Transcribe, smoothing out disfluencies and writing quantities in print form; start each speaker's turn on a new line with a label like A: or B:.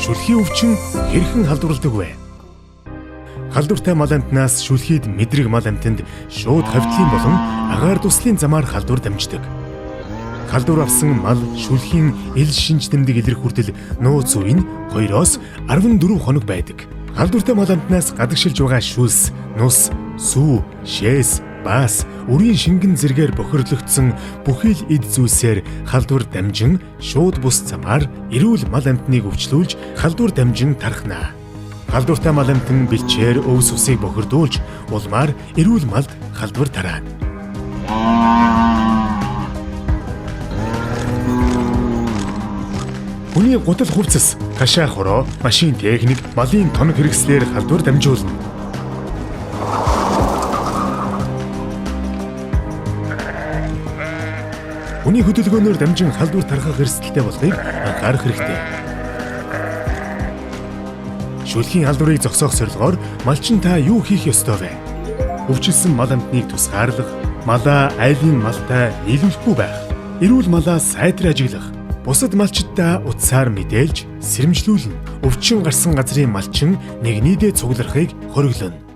A: шүлхийн өвчин хэрхэн халдварладаг вэ? Халдвартай мал амтнаас шүлхийд мэдрэг мал амтнд шууд хавьтлын болон агаар дуслын замаар халдвар дамждаг. Халдвар авсан мал шүлхийн ил шинж тэмдэг илрэх хүртэл нууц үе нь 2-оос 14 хоног байдаг. Халдвартай мал амтнаас гадагшилж байгаа шүлс, нус, сүү, шээс, баас, үрийн шингэн зэргээр бохирлогдсон бүхий л эд зүйлсээр халдвар дамжин шууд бус замаар эрүүл мал амтныг өвчлүүлж халдвар дамжин тархнаа. Халдвартай мал амтан бэлчээр өвс усыг бохирдуулж улмаар эрүүл малд халдвар тараана. Хүний гутал хувцас, хашаа хороо, машин техник, малын тоног хэрэгслээр халдвар дамжуулна. Хүний хөдөлгөөнөөр дамжин халдвар тархах эрсдэлтэй болохыг анхаарах хэрэгтэй. Шүлхийн халдварыг зогсоох зорилгоор малчин та юу хийх ёстой вэ? Өвчлсөн мал амтныг тусгаарлах, малаа айлын малтай нийлүүлэхгүй байх, эрүүл малаа сайтар ажиглах, бусад малчидаа утсаар мэдээлж, сэрэмжлүүлнэ. Өвчин гарсан газрын малчин нэг нийдээ цугларахыг хориглоно.